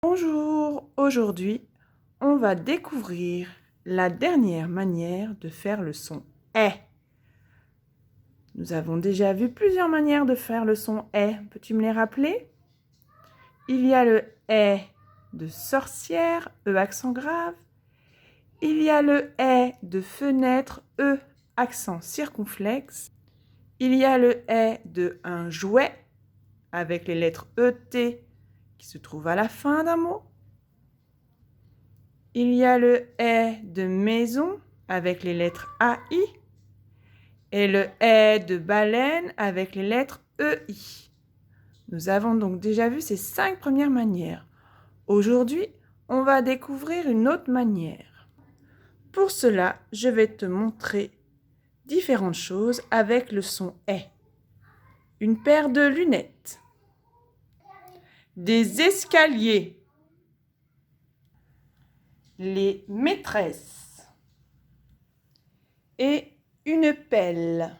Bonjour, aujourd'hui, on va découvrir la dernière manière de faire le son « est ». Nous avons déjà vu plusieurs manières de faire le son « est ». Peux-tu me les rappeler? Il y a le « est » de sorcière, E accent grave. Il y a le « est » de fenêtre, E accent circonflexe. Il y a le « est » de un jouet, avec les lettres ET qui se trouvent à la fin d'un mot. Il y a le « est » de maison avec les lettres AI et le « est » de baleine avec les lettres EI. Nous avons donc déjà vu ces 5 premières manières. Aujourd'hui, on va découvrir une autre manière. Pour cela, je vais te montrer différentes choses avec le son « est ». Une paire de lunettes, des escaliers, les maîtresses et une pelle.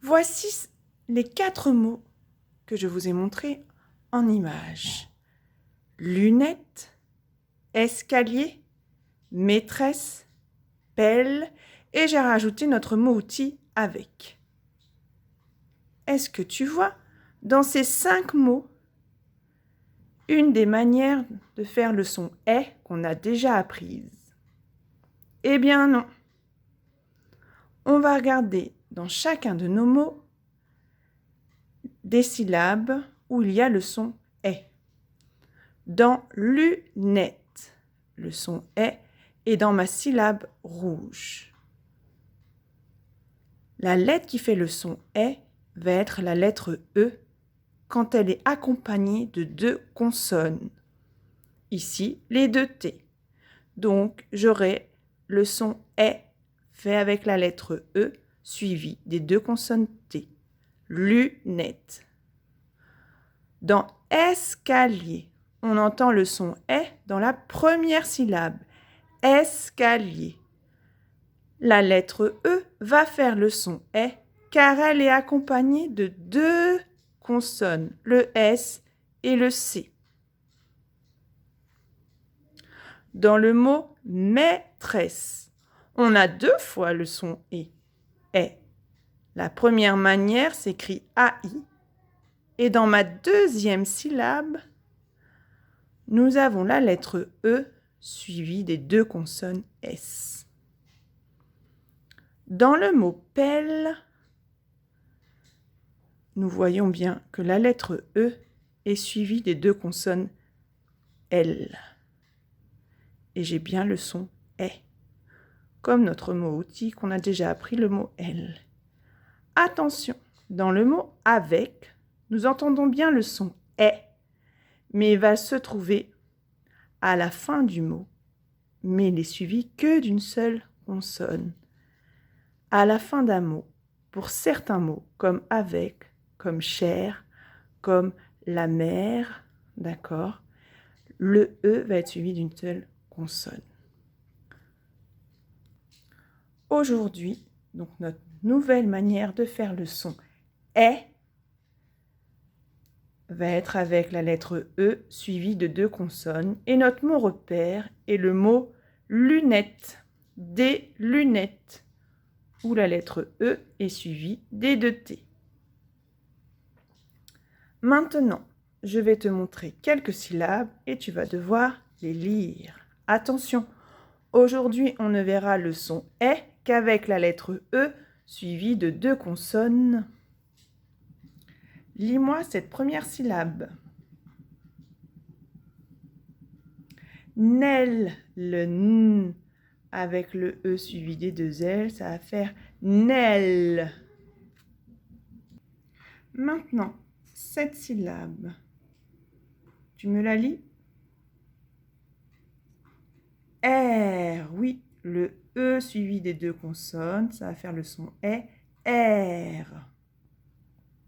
Voici les 4 mots que je vous ai montrés en images. Lunettes, escalier, maîtresse, pelle et j'ai rajouté notre mot outil avec. Est-ce que tu vois dans ces 5 mots une des manières de faire le son « est » qu'on a déjà apprise? Eh bien non. On va regarder dans chacun de nos mots des syllabes où il y a le son « est ». Dans lunette, le son « est » est dans ma syllabe rouge. La lettre qui fait le son « est » va être la lettre E quand elle est accompagnée de 2 consonnes. Ici, les 2 T. Donc, j'aurai le son « est » fait avec la lettre E suivi des 2 consonnes T. Lunette. Dans escalier, on entend le son « est » dans la première syllabe. Escalier. La lettre E va faire le son « est » car elle est accompagnée de 2 consonnes, le S et le C. Dans le mot « maîtresse », on a 2 fois le son « est ». La première manière s'écrit AI et dans ma deuxième syllabe, nous avons la lettre E suivie des 2 consonnes S. Dans le mot « pelle », nous voyons bien que la lettre E est suivie des 2 consonnes L. Et j'ai bien le son « est », comme notre mot outil qu'on a déjà appris le mot L. Attention, dans le mot « avec », nous entendons bien le son « est », mais il va se trouver à la fin du mot, mais il n'est suivi que d'une seule consonne. À la fin d'un mot, pour certains mots, comme « avec », comme « cher », comme « la mer », d'accord, le E va être suivi d'une seule consonne. Aujourd'hui, donc notre nouvelle manière de faire le son « est » va être avec la lettre E suivie de 2 consonnes et notre mot repère est le mot « lunettes », des lunettes, où la lettre E est suivie des 2 T. Maintenant, je vais te montrer quelques syllabes et tu vas devoir les lire. Attention, aujourd'hui on ne verra le son « est » qu'avec la lettre E suivie de 2 consonnes. Lis-moi cette première syllabe. Nel, le N avec le E suivi des 2 L, ça va faire Nel. Maintenant, cette syllabe, tu me la lis? R, oui, le E suivi des 2 consonnes, ça va faire le son est, R.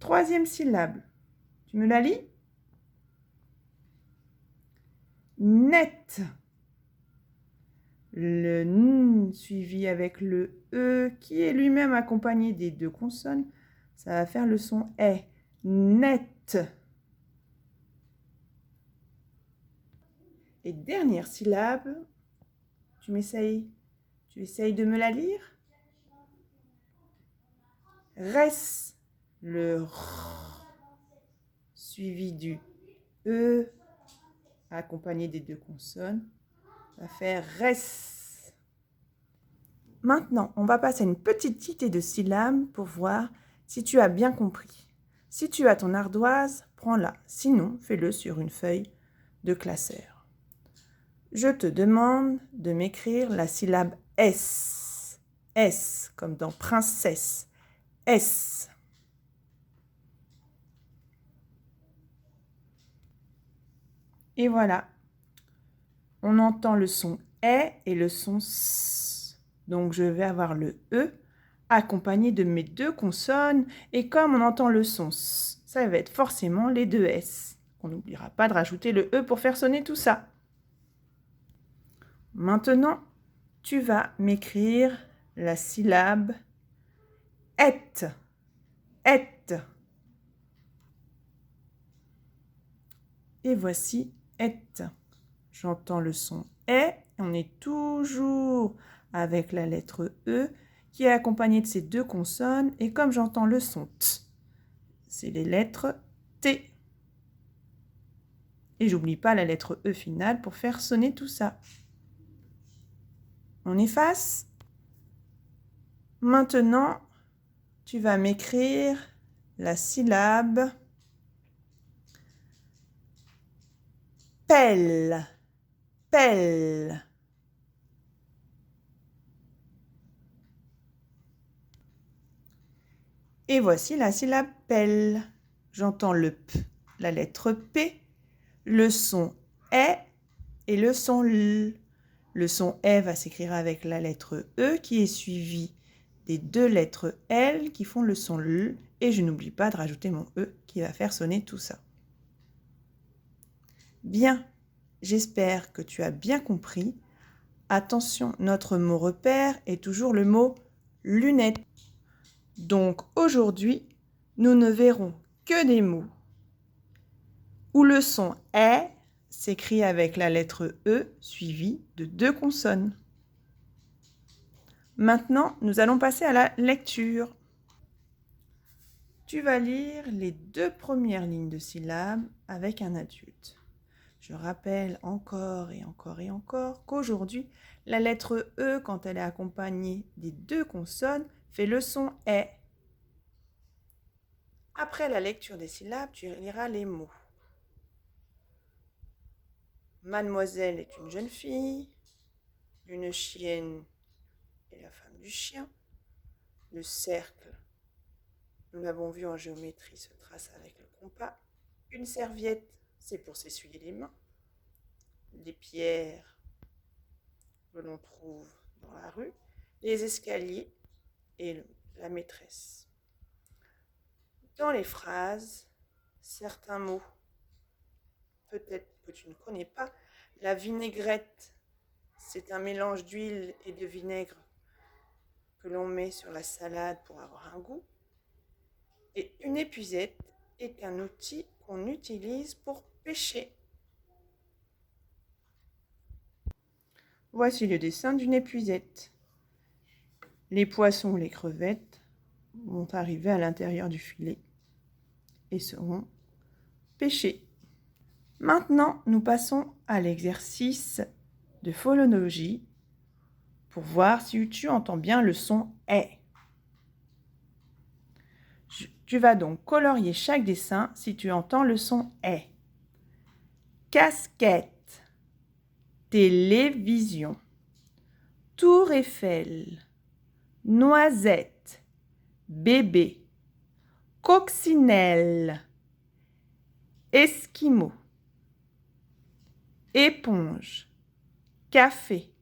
Troisième syllabe, tu me la lis? Net. Le N suivi avec le E qui est lui-même accompagné des 2 consonnes, ça va faire le son est, net. et dernière syllabe. Tu essayes de me la lire? Res, le R, suivi du E, accompagné des deux consonnes, va faire res. Maintenant, on va passer une petite cité de syllabes pour voir si tu as bien compris. Si tu as ton ardoise, prends-la. Sinon, fais-le sur une feuille de classeur. Je te demande de m'écrire la syllabe S. S, comme dans princesse. S. Et voilà. On entend le son E et le son S. Donc, je vais avoir le E accompagné de mes deux consonnes. Et comme on entend le son S, ça va être forcément les deux S. On n'oubliera pas de rajouter le E pour faire sonner tout ça. Maintenant, tu vas m'écrire la syllabe et. Et. Et voici et. J'entends le son et. On est toujours avec la lettre E qui est accompagnée de ces deux consonnes. Et comme j'entends le son T, c'est les lettres T. Et j'oublie pas la lettre E finale pour faire sonner tout ça. On efface. Maintenant, tu vas m'écrire la syllabe pelle. Pelle. Et voici la syllabe pelle. J'entends le P, la lettre P, le son E et le son L. Le son E va s'écrire avec la lettre E qui est suivie des deux lettres L qui font le son L. Et je n'oublie pas de rajouter mon E qui va faire sonner tout ça. Bien, j'espère que tu as bien compris. Attention, notre mot repère est toujours le mot lunette. Donc aujourd'hui, nous ne verrons que des mots où le son est s'écrit avec la lettre E suivie de deux consonnes. Maintenant, nous allons passer à la lecture. Tu vas lire les deux premières lignes de syllabes avec un adulte. Je rappelle encore et encore et encore qu'aujourd'hui, la lettre E, quand elle est accompagnée des deux consonnes, fait le son « est ». Après la lecture des syllabes, tu liras les mots. Mademoiselle est une jeune fille, une chienne est la femme du chien, le cercle, nous l'avons vu en géométrie, se trace avec le compas, une serviette, c'est pour s'essuyer les mains, les pierres que l'on trouve dans la rue, les escaliers et la maîtresse. Dans les phrases, certains mots, peut-être que tu ne connais pas, la vinaigrette, c'est un mélange d'huile et de vinaigre que l'on met sur la salade pour avoir un goût. Et une épuisette est un outil qu'on utilise pour pêcher. Voici le dessin d'une épuisette. Les poissons ou les crevettes vont arriver à l'intérieur du filet et seront pêchés. Maintenant, nous passons à l'exercice de phonologie pour voir si tu entends bien le son « est ». Tu vas donc colorier chaque dessin si tu entends le son « est ». Casquette, télévision, tour Eiffel, noisette, bébé, coccinelle, esquimau, éponge, café,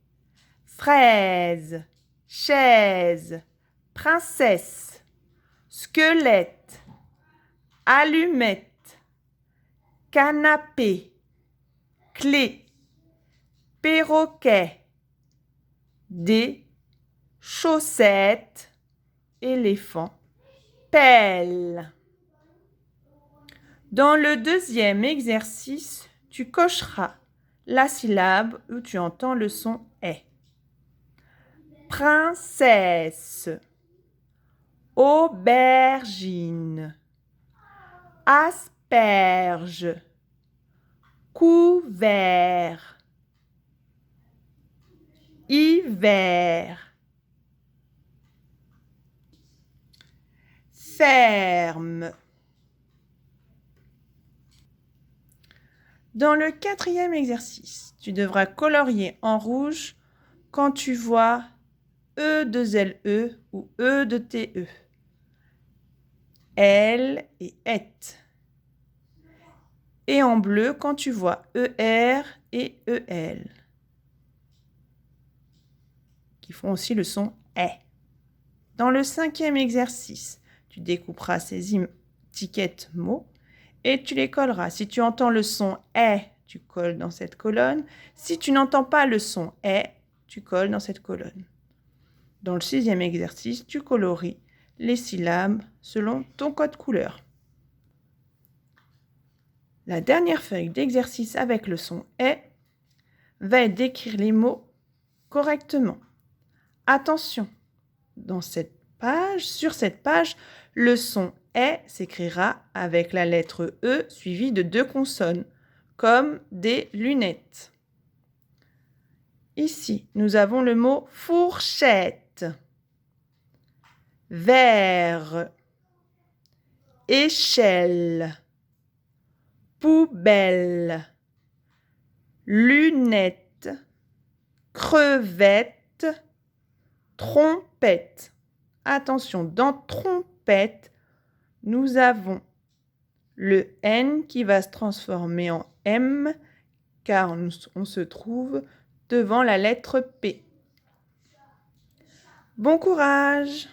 fraise, chaise, princesse, squelette, allumette, canapé, clé, perroquet, des chaussettes, éléphant, pelle. Dans le deuxième exercice, tu cocheras la syllabe où tu entends le son est. Princesse, aubergine, asperge, couvert, hiver, ferme. Dans le 4e exercice, tu devras colorier en rouge quand tu vois E de ZLE ou E de TE. Elle et est. Et en bleu quand tu vois ER et EL, qui font aussi le son est. Dans le 5e exercice, tu découperas ces étiquettes mots et tu les colleras. Si tu entends le son est, tu colles dans cette colonne. Si tu n'entends pas le son est, tu colles dans cette colonne. Dans le 6e exercice, tu colories les syllabes selon ton code couleur. La dernière feuille d'exercice avec le son est va être d'écrire les mots correctement. Attention, sur cette page, le son est s'écrira avec la lettre E suivie de 2 consonnes, comme des lunettes. Ici, nous avons le mot fourchette, verre, échelle, poubelle, lunettes, crevette, trompette. Attention, dans trompette, nous avons le N qui va se transformer en M car on se trouve devant la lettre P. Bon courage!